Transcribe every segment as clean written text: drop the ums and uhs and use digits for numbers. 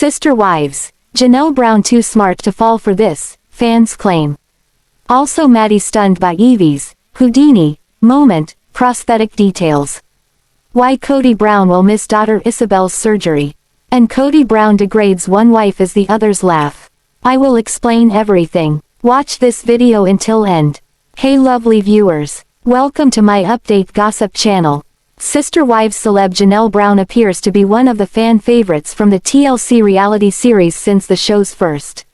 Sister wives. Janelle Brown too smart to fall for this, fans claim. Also Maddie stunned by Evie's Houdini moment, prosthetic details. Why Kody Brown will miss daughter Ysabel's surgery. And Kody Brown degrades one wife as the others laugh. I will explain everything. Watch this video until end. Hey lovely viewers. Welcome to my update gossip channel. Sister wives celeb Janelle Brown appears to be one of the fan favorites from the TLC reality series since the show's first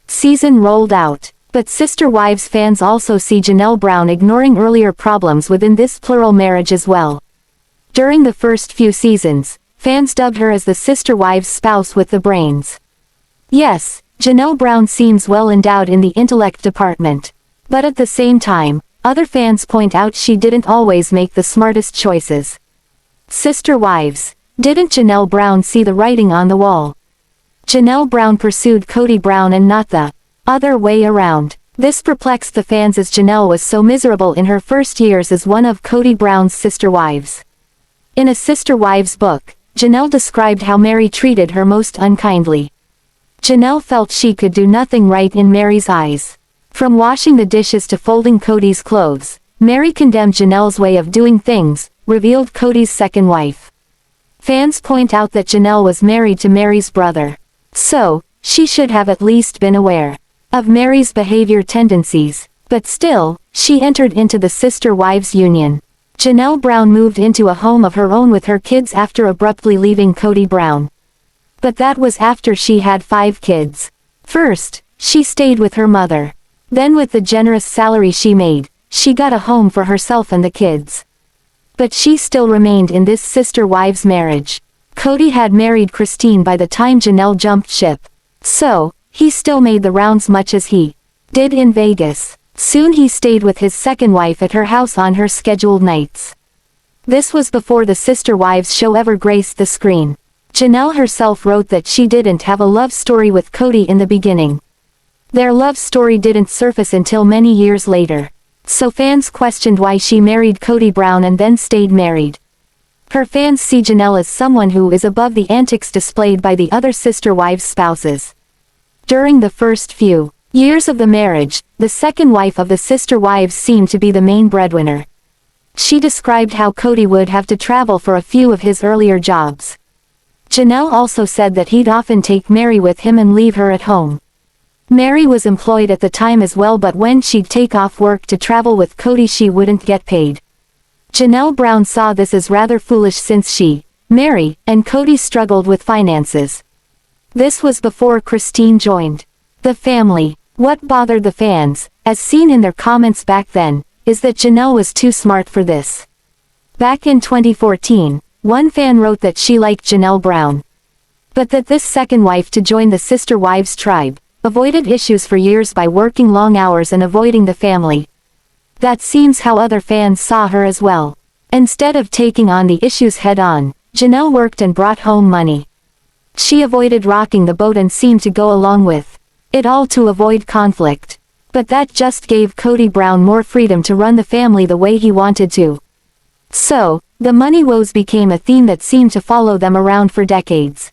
season rolled out. But Sister Wives fans also see Janelle Brown ignoring earlier problems within this plural marriage as well. During the first few seasons, fans dubbed her as the Sister Wives spouse with the brains. Yes, Janelle Brown seems well endowed in the intellect department. But at the same time, other fans point out she didn't always make the smartest choices. Sister Wives. Didn't Janelle Brown see the writing on the wall? Janelle Brown pursued Kody Brown and not the other way around. This perplexed the fans as Janelle was so miserable in her first years as one of Kody Brown's sister wives. In a Sister Wives book, Janelle described how Meri treated her most unkindly. Janelle felt she could do nothing right in Meri's eyes. From washing the dishes to folding Kody's clothes, Meri condemned Janelle's way of doing things, revealed Kody's second wife. Fans point out that Janelle was married to Meri's brother. So, she should have at least been aware of Meri's behavior tendencies, but still, she entered into the Sister Wives union. Janelle Brown moved into a home of her own with her kids after abruptly leaving Kody Brown. But that was after she had 5 kids. First, she stayed with her mother. Then with the generous salary she made, she got a home for herself and the kids. But she still remained in this Sister Wives marriage. Kody had married Christine by the time Janelle jumped ship. So, he still made the rounds much as he did in Vegas. Soon he stayed with his second wife at her house on her scheduled nights. This was before the Sister Wives show ever graced the screen. Janelle herself wrote that she didn't have a love story with Kody in the beginning. Their love story didn't surface until many years later. So fans questioned why she married Kody Brown and then stayed married. Her fans see Janelle as someone who is above the antics displayed by the other Sister Wives spouses. During the first few years of the marriage, the second wife of the Sister Wives seemed to be the main breadwinner. She described how Kody would have to travel for a few of his earlier jobs. Janelle also said that he'd often take Meri with him and leave her at home. Meri was employed at the time as well, but when she'd take off work to travel with Kody she wouldn't get paid. Janelle Brown saw this as rather foolish since she, Meri, and Kody struggled with finances. This was before Christine joined the family. What bothered the fans, as seen in their comments back then, is that Janelle was too smart for this. Back in 2014, one fan wrote that she liked Janelle Brown, but that this second wife to join the Sister Wives tribe avoided issues for years by working long hours and avoiding the family. That seems how other fans saw her as well. Instead of taking on the issues head-on, Janelle worked and brought home money. She avoided rocking the boat and seemed to go along with it all to avoid conflict. But that just gave Kody Brown more freedom to run the family the way he wanted to. So, the money woes became a theme that seemed to follow them around for decades.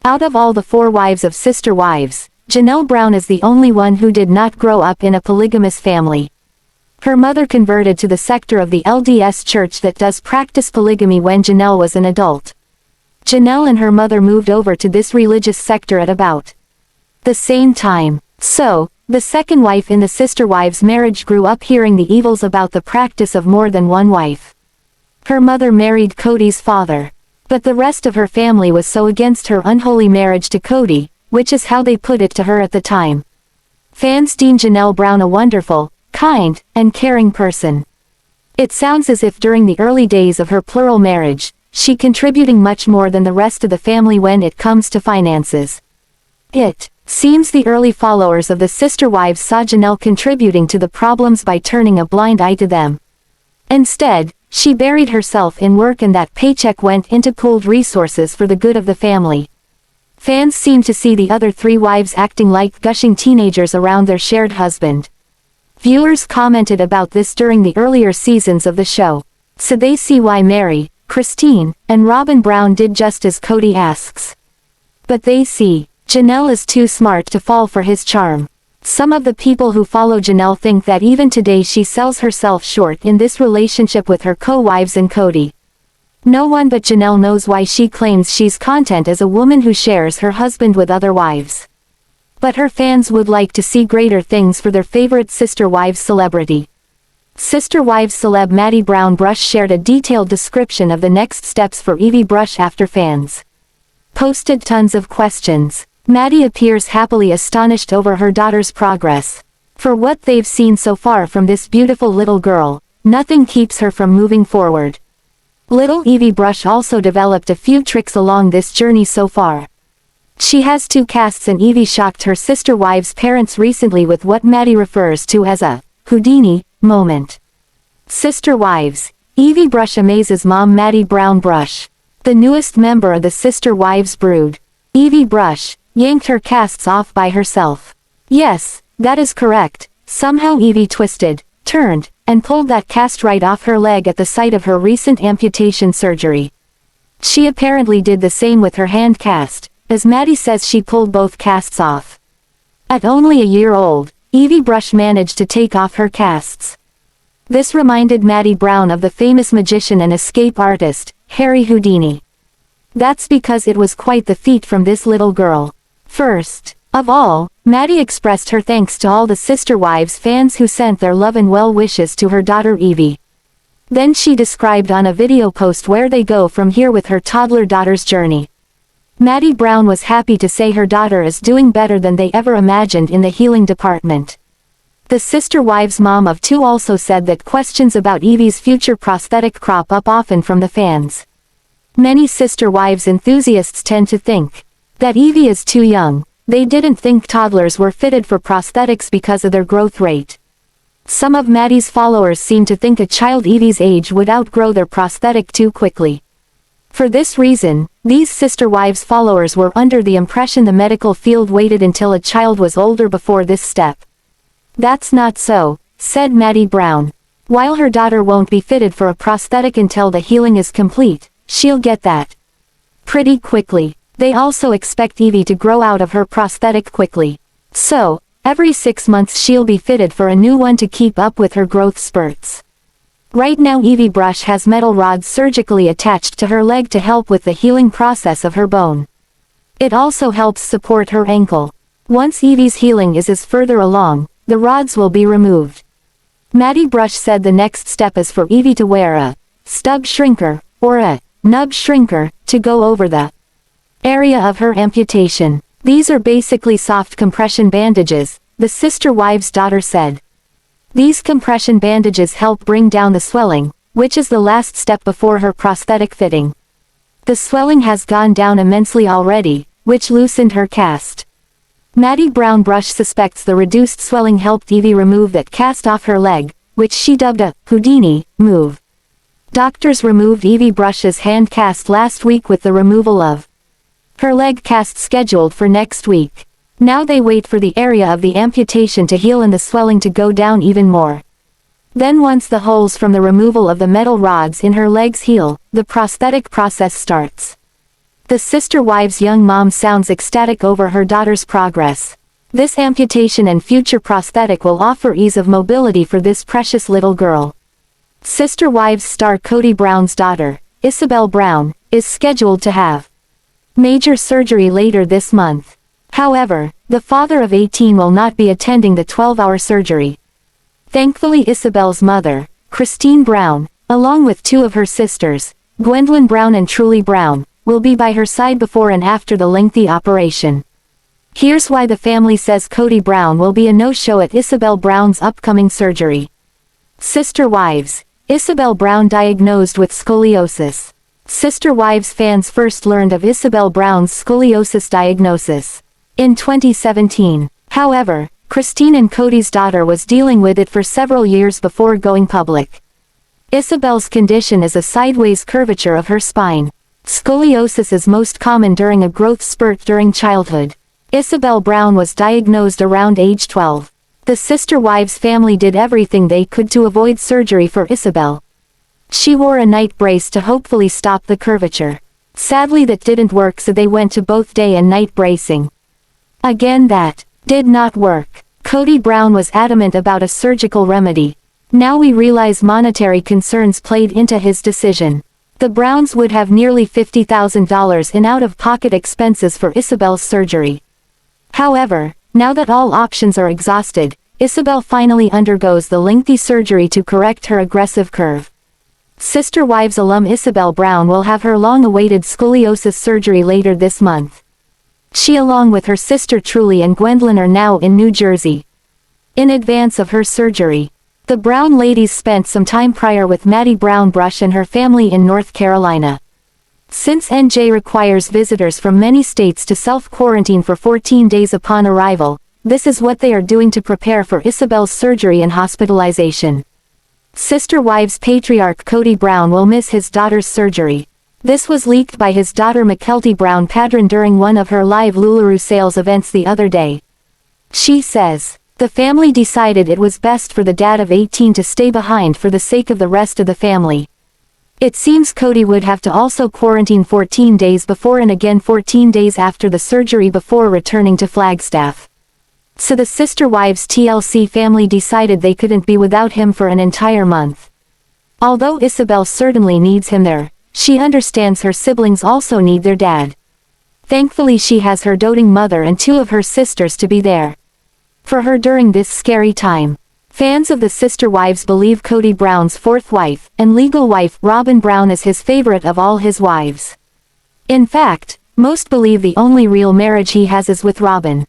Out of all the 4 wives of Sister Wives, Janelle Brown is the only one who did not grow up in a polygamous family. Her mother converted to the sector of the LDS church that does practice polygamy when Janelle was an adult. Janelle and her mother moved over to this religious sector at about the same time. So, the second wife in the Sister Wives marriage grew up hearing the evils about the practice of more than one wife. Her mother married Kody's father. But the rest of her family was so against her unholy marriage to Kody, which is how they put it to her at the time. Fans deem Janelle Brown a wonderful, kind, and caring person. It sounds as if during the early days of her plural marriage, she contributing much more than the rest of the family when it comes to finances. It seems the early followers of the Sister Wives saw Janelle contributing to the problems by turning a blind eye to them. Instead, she buried herself in work and that paycheck went into pooled resources for the good of the family. Fans seem to see the other 3 wives acting like gushing teenagers around their shared husband. Viewers commented about this during the earlier seasons of the show. So they see why Meri, Christine, and Robyn Brown did just as Kody asks. But they see, Janelle is too smart to fall for his charm. Some of the people who follow Janelle think that even today she sells herself short in this relationship with her co-wives and Kody. No one but Janelle knows why she claims she's content as a woman who shares her husband with other wives. But her fans would like to see greater things for their favorite Sister Wives celebrity. Sister Wives celeb Maddie Brown Brush shared a detailed description of the next steps for Ipbw after fans posted tons of questions. Maddie appears happily astonished over her daughter's progress. For what they've seen so far from this beautiful little girl, nothing keeps her from moving forward. Little Ipbw also developed a few tricks along this journey so far. She has 2 casts and Ivy shocked her sister wives' parents recently with what Maddie refers to as a Houdini moment. Sister Wives, Ipbw amazes mom Maddie Brown Brush. The newest member of the Sister Wives brood, Ipbw, yanked her casts off by herself. Yes, that is correct. Somehow Ivy twisted, turned, and pulled that cast right off her leg at the site of her recent amputation surgery. She apparently did the same with her hand cast, as Maddie says she pulled both casts off. At only a year old, Ipbw managed to take off her casts. This reminded Maddie Brown of the famous magician and escape artist, Harry Houdini. That's because it was quite the feat from this little girl. First of all, Maddie expressed her thanks to all the Sister Wives fans who sent their love and well wishes to her daughter Evie. Then she described on a video post where they go from here with her toddler daughter's journey. Maddie Brown was happy to say her daughter is doing better than they ever imagined in the healing department. The Sister Wives mom of 2 also said that questions about Evie's future prosthetic crop up often from the fans. Many Sister Wives enthusiasts tend to think that Evie is too young. They didn't think toddlers were fitted for prosthetics because of their growth rate. Some of Maddie's followers seem to think a child Evie's age would outgrow their prosthetic too quickly. For this reason, these Sister Wives followers were under the impression the medical field waited until a child was older before this step. That's not so, said Maddie Brown. While her daughter won't be fitted for a prosthetic until the healing is complete, she'll get that pretty quickly. They also expect Evie to grow out of her prosthetic quickly. So, every 6 months she'll be fitted for a new one to keep up with her growth spurts. Right now Ipbw has metal rods surgically attached to her leg to help with the healing process of her bone. It also helps support her ankle. Once Evie's healing is further along, the rods will be removed. Maddie Brush said the next step is for Evie to wear a stub shrinker, or a nub shrinker, to go over the area of her amputation. These are basically soft compression bandages, the Sister Wives' daughter said. These compression bandages help bring down the swelling, which is the last step before her prosthetic fitting. The swelling has gone down immensely already, which loosened her cast. Maddie Brown Brush suspects the reduced swelling helped Evie remove that cast off her leg, which she dubbed a Houdini move. Doctors removed Ipbw's hand cast last week with the removal of her leg cast scheduled for next week. Now they wait for the area of the amputation to heal and the swelling to go down even more. Then once the holes from the removal of the metal rods in her legs heal, the prosthetic process starts. The Sister Wives' young mom sounds ecstatic over her daughter's progress. This amputation and future prosthetic will offer ease of mobility for this precious little girl. Sister Wives star Kody Brown's daughter, Ysabel Brown, is scheduled to have major surgery later this month. However, the father of 18 will not be attending the 12-hour surgery. Thankfully Ysabel's mother, Christine Brown, along with 2 of her sisters, Gwendolyn Brown and Truly Brown, will be by her side before and after the lengthy operation. Here's why the family says Kody Brown will be a no-show at Ysabel Brown's upcoming surgery. Sister Wives, Ysabel Brown diagnosed with scoliosis. Sister Wives fans first learned of Ysabel Brown's scoliosis diagnosis in 2017. However, Christine and Kody's daughter was dealing with it for several years before going public. Ysabel's condition is a sideways curvature of her spine. Scoliosis is most common during a growth spurt during childhood. Ysabel Brown was diagnosed around age 12. The Sister Wives family did everything they could to avoid surgery for Ysabel. She wore a night brace to hopefully stop the curvature. Sadly that didn't work, so they went to both day and night bracing. Again that did not work. Kody Brown was adamant about a surgical remedy. Now we realize monetary concerns played into his decision. The Browns would have nearly $50,000 in out-of-pocket expenses for Ysabel's surgery. However, now that all options are exhausted, Ysabel finally undergoes the lengthy surgery to correct her aggressive curve. Sister Wives alum Ysabel Brown will have her long-awaited scoliosis surgery later this month. She along with her sister Truly and Gwendolyn are now in New Jersey. In advance of her surgery, the Brown ladies spent some time prior with Maddie Brown Brush and her family in North Carolina. Since NJ requires visitors from many states to self-quarantine for 14 days upon arrival, this is what they are doing to prepare for Ysabel's surgery and hospitalization. Sister Wives patriarch Kody Brown will miss his daughter's surgery. This was leaked by his daughter Mykelti Brown Padron during one of her live LuLaRoe sales events the other day. She says, "The family decided it was best for the dad of 18 to stay behind for the sake of the rest of the family. It seems Kody would have to also quarantine 14 days before and again 14 days after the surgery before returning to Flagstaff. So the Sister Wives TLC family decided they couldn't be without him for an entire month. Although Ysabel certainly needs him there, she understands her siblings also need their dad. Thankfully she has her doting mother and two of her sisters to be there for her during this scary time." Fans of the Sister Wives believe Kody Brown's fourth wife, and legal wife, Robyn Brown is his favorite of all his wives. In fact, most believe the only real marriage he has is with Robyn.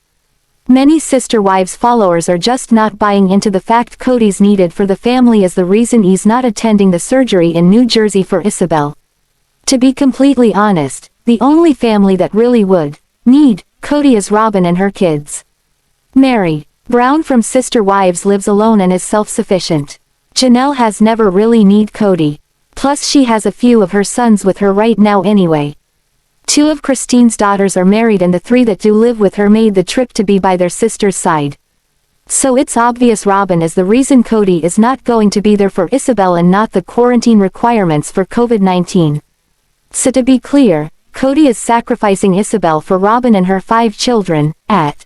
Many Sister Wives followers are just not buying into the fact Kody's needed for the family as the reason he's not attending the surgery in New Jersey for Ysabel. To be completely honest, the only family that really would need Kody is Robyn and her kids. Meri Brown from Sister Wives lives alone and is self-sufficient. Janelle has never really need Kody. Plus she has a few of her sons with her right now anyway. Two of Christine's daughters are married and the three that do live with her made the trip to be by their sister's side. So it's obvious Robyn is the reason Kody is not going to be there for Ysabel and not the quarantine requirements for COVID-19. So to be clear, Kody is sacrificing Ysabel for Robyn and her 5 children, at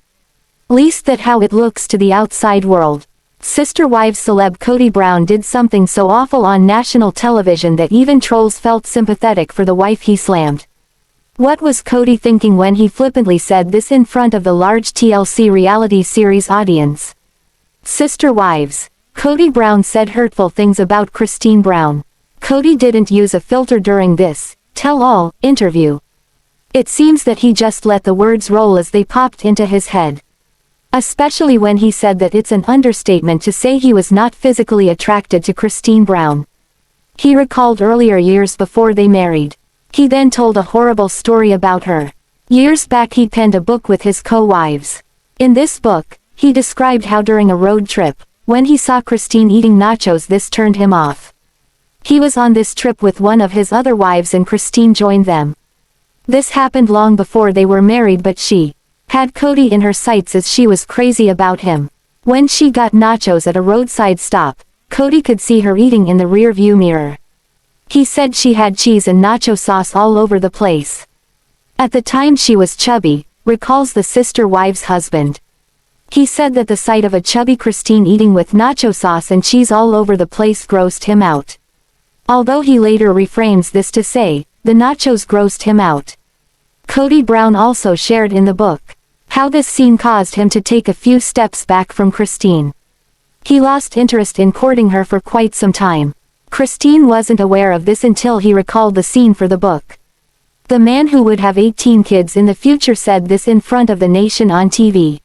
least that's how it looks to the outside world. Sister Wives celeb Kody Brown did something so awful on national television that even trolls felt sympathetic for the wife he slammed. What was Kody thinking when he flippantly said this in front of the large TLC reality series audience? Sister Wives. Kody Brown said hurtful things about Christine Brown. Kody didn't use a filter during this tell-all interview. It seems that he just let the words roll as they popped into his head. Especially when he said that it's an understatement to say he was not physically attracted to Christine Brown. He recalled earlier years before they married. He then told a horrible story about her. Years back he penned a book with his co-wives. In this book, he described how during a road trip, when he saw Christine eating nachos this turned him off. He was on this trip with one of his other wives and Christine joined them. This happened long before they were married but she had Kody in her sights as she was crazy about him. When she got nachos at a roadside stop, Kody could see her eating in the rear view mirror. He said she had cheese and nacho sauce all over the place. At the time she was chubby, recalls the Sister Wives' husband. He said that the sight of a chubby Christine eating with nacho sauce and cheese all over the place grossed him out. Although he later reframes this to say, the nachos grossed him out. Kody Brown also shared in the book how this scene caused him to take a few steps back from Christine. He lost interest in courting her for quite some time. Christine wasn't aware of this until he recalled the scene for the book. The man who would have 18 kids in the future said this in front of the nation on TV.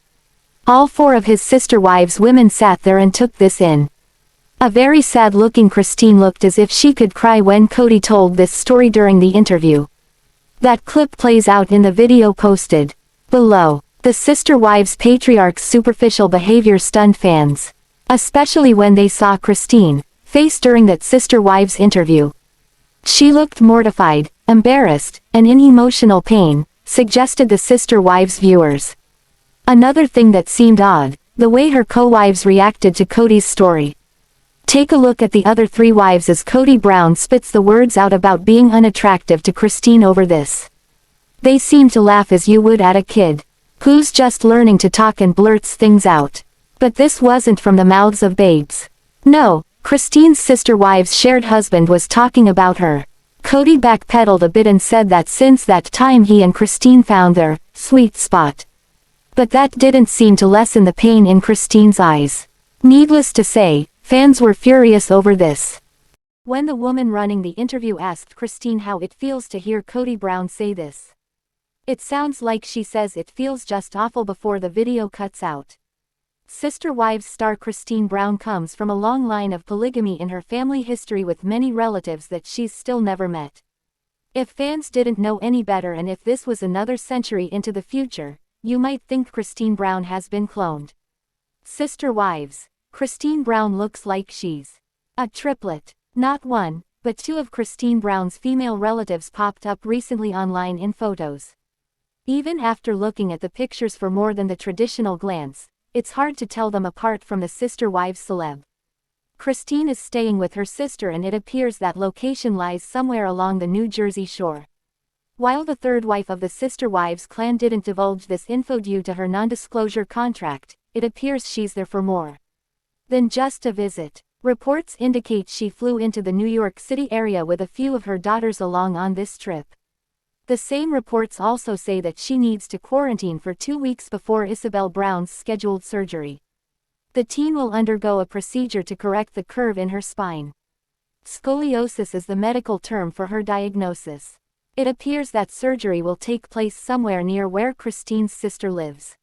All 4 of his Sister Wives women sat there and took this in. A very sad-looking Christine looked as if she could cry when Kody told this story during the interview. That clip plays out in the video posted below. The Sister Wives patriarch's superficial behavior stunned fans, especially when they saw Christine face during that Sister Wives interview. She looked mortified, embarrassed, and in emotional pain, suggested the Sister Wives viewers. Another thing that seemed odd, the way her co-wives reacted to Kody's story. Take a look at the other 3 wives as Kody Brown spits the words out about being unattractive to Christine over this. They seem to laugh as you would at a kid who's just learning to talk and blurts things out. But this wasn't from the mouths of babes. No, Christine's sister wives' shared husband was talking about her. Kody backpedaled a bit and said that since that time he and Christine found their sweet spot. But that didn't seem to lessen the pain in Christine's eyes. Needless to say, fans were furious over this. When the woman running the interview asked Christine how it feels to hear Kody Brown say this, it sounds like she says it feels just awful before the video cuts out. Sister Wives star Christine Brown comes from a long line of polygamy in her family history with many relatives that she's still never met. If fans didn't know any better and if this was another century into the future, you might think Christine Brown has been cloned. Sister Wives. Christine Brown looks like she's a triplet. Not one, but 2 of Christine Brown's female relatives popped up recently online in photos. Even after looking at the pictures for more than the traditional glance, it's hard to tell them apart from the Sister Wives celeb. Christine is staying with her sister and it appears that location lies somewhere along the New Jersey shore. While the 3rd wife of the Sister Wives clan didn't divulge this info due to her non-disclosure contract, it appears she's there for more than just a visit. Reports indicate she flew into the New York City area with a few of her daughters along on this trip. The same reports also say that she needs to quarantine for 2 weeks before Ysabel Brown's scheduled surgery. The teen will undergo a procedure to correct the curve in her spine. Scoliosis is the medical term for her diagnosis. It appears that surgery will take place somewhere near where Christine's sister lives.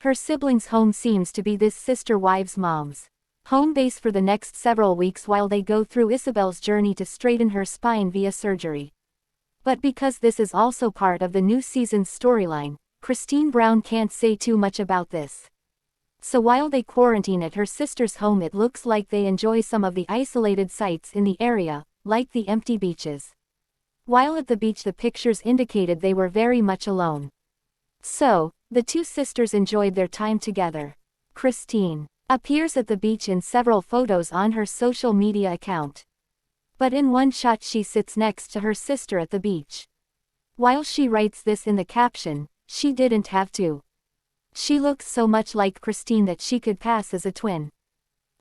Her siblings' home seems to be this sister wives' mom's home base for the next several weeks while they go through Ysabel's journey to straighten her spine via surgery. But because this is also part of the new season's storyline, Christine Brown can't say too much about this. So while they quarantine at her sister's home, it looks like they enjoy some of the isolated sights in the area, like the empty beaches. While at the beach, the pictures indicated they were very much alone. So, the 2 sisters enjoyed their time together. Christine appears at the beach in several photos on her social media account. But in one shot she sits next to her sister at the beach. While she writes this in the caption, she didn't have to. She looks so much like Christine that she could pass as a twin.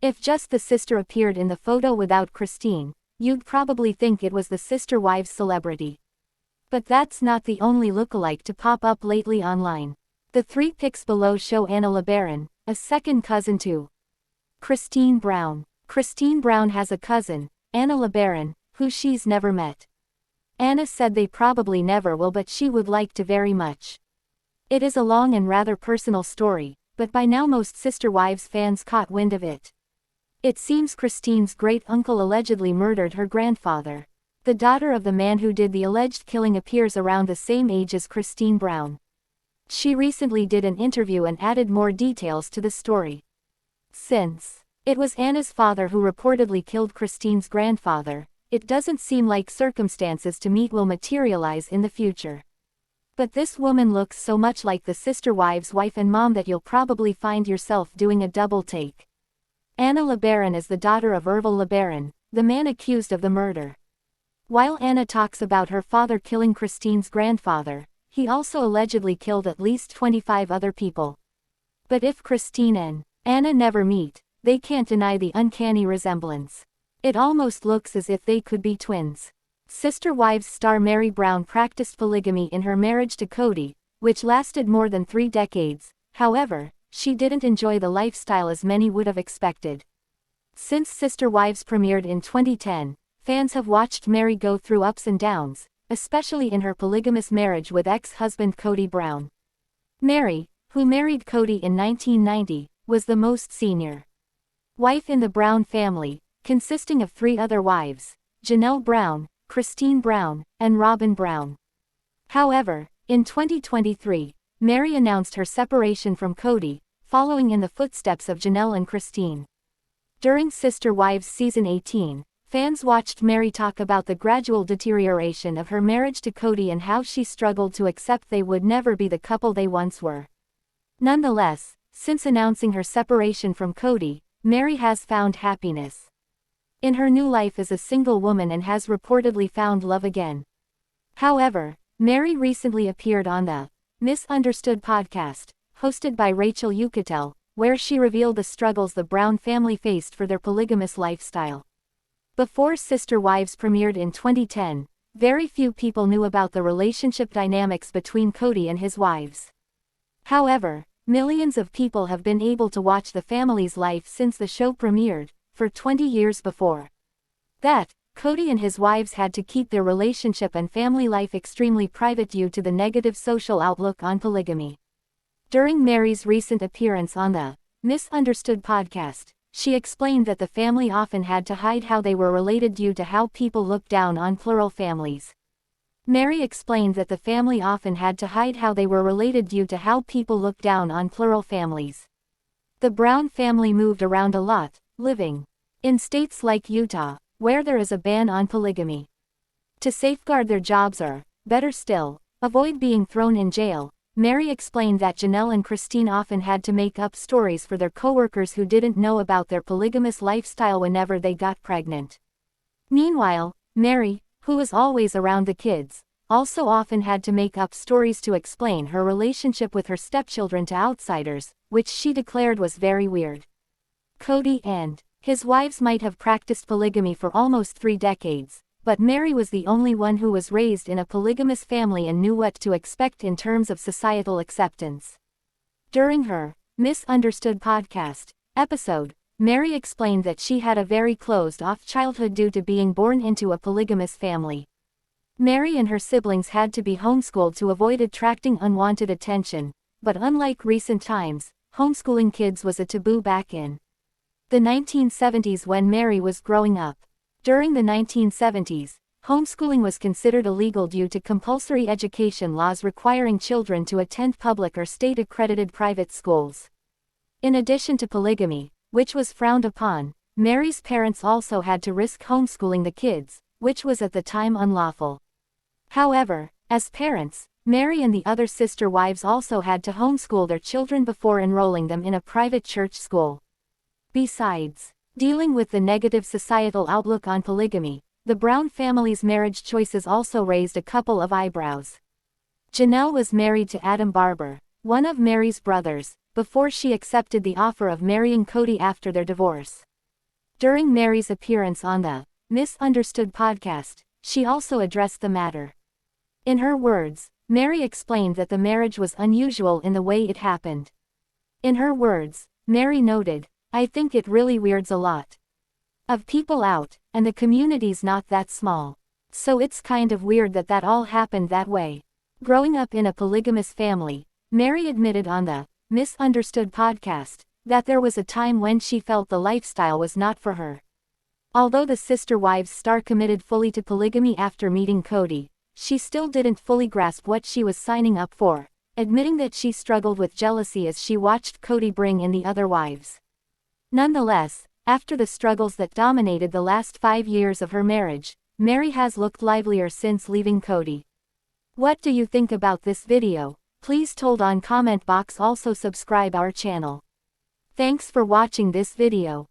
If just the sister appeared in the photo without Christine, you'd probably think it was the Sister Wives celebrity. But that's not the only lookalike to pop up lately online. The 3 pics below show Anna LeBaron, a second cousin to Christine Brown. Christine Brown has a cousin, Anna LeBaron, who she's never met. Anna said they probably never will, but she would like to very much. It is a long and rather personal story, but by now most Sister Wives fans caught wind of it. It seems Christine's great-uncle allegedly murdered her grandfather. The daughter of the man who did the alleged killing appears around the same age as Christine Brown. She recently did an interview and added more details to the story. Since it was Anna's father who reportedly killed Christine's grandfather, it doesn't seem like circumstances to meet will materialize in the future. But this woman looks so much like the Sister Wives' wife and mom that you'll probably find yourself doing a double take. Anna LeBaron is the daughter of Ysabel LeBaron, the man accused of the murder. While Anna talks about her father killing Christine's grandfather, he also allegedly killed at least 25 other people. But if Christine and Anna never meet, they can't deny the uncanny resemblance. It almost looks as if they could be twins. Sister Wives star Meri Brown practiced polygamy in her marriage to Kody, which lasted more than 3 decades. However, she didn't enjoy the lifestyle as many would have expected. Since Sister Wives premiered in 2010, fans have watched Meri go through ups and downs, especially in her polygamous marriage with ex-husband Kody Brown. Meri, who married Kody in 1990, was the most senior wife in the Brown family, consisting of 3 other wives: Janelle Brown, Christine Brown, and Robyn Brown. However, in 2023, Meri announced her separation from Kody, following in the footsteps of Janelle and Christine. During Sister Wives Season 18, fans watched Meri talk about the gradual deterioration of her marriage to Kody and how she struggled to accept they would never be the couple they once were. Nonetheless, since announcing her separation from Kody, Meri has found happiness. in her new life as a single woman and has reportedly found love again. However, Meri recently appeared on the Misunderstood podcast, hosted by Rachel Yucatel, where she revealed the struggles the Brown family faced for their polygamous lifestyle. Before Sister Wives premiered in 2010, very few people knew about the relationship dynamics between Kody and his wives. However, millions of people have been able to watch the family's life since the show premiered, for 20 years before that, Kody and his wives had to keep their relationship and family life extremely private due to the negative social outlook on polygamy. During Meri's recent appearance on the Misunderstood podcast, she explained that the family often had to hide how they were related due to how people look down on plural families. Meri explained that the family often had to hide how they were related due to how people look down on plural families. The Brown family moved around a lot, living in states like Utah, where there is a ban on polygamy. To safeguard their jobs or, better still, avoid being thrown in jail, Meri explained that Janelle and Christine often had to make up stories for their coworkers who didn't know about their polygamous lifestyle whenever they got pregnant. Meanwhile, Meri, who was always around the kids, also often had to make up stories to explain her relationship with her stepchildren to outsiders, which she declared was very weird. Kody and his wives might have practiced polygamy for almost 3 decades, but Meri was the only one who was raised in a polygamous family and knew what to expect in terms of societal acceptance. During her Misunderstood podcast episode, Meri explained that she had a very closed-off childhood due to being born into a polygamous family. Meri and her siblings had to be homeschooled to avoid attracting unwanted attention, but unlike recent times, homeschooling kids was a taboo back in the 1970s when Meri was growing up. During the 1970s, homeschooling was considered illegal due to compulsory education laws requiring children to attend public or state-accredited private schools. In addition to polygamy, which was frowned upon, Meri's parents also had to risk homeschooling the kids, which was at the time unlawful. However, as parents, Meri and the other sister wives also had to homeschool their children before enrolling them in a private church school. Besides dealing with the negative societal outlook on polygamy, the Brown family's marriage choices also raised a couple of eyebrows. Janelle was married to Adam Barber, one of Meri's brothers, before she accepted the offer of marrying Kody after their divorce. During Meri's appearance on the Misunderstood podcast, she also addressed the matter. In her words, Meri explained that the marriage was unusual in the way it happened. In her words, Meri noted, "I think it really weirds a lot of people out, and the community's not that small. So it's kind of weird that that all happened that way." Growing up in a polygamous family, Meri admitted on the Misunderstood podcast that there was a time when she felt the lifestyle was not for her. Although the Sister Wives star committed fully to polygamy after meeting Kody, she still didn't fully grasp what she was signing up for, admitting that she struggled with jealousy as she watched Kody bring in the other wives. Nonetheless, after the struggles that dominated the last 5 years of her marriage, Meri has looked livelier since leaving Kody. What do you think about this video? Please told on comment box. Also subscribe our channel. Thanks for watching this video.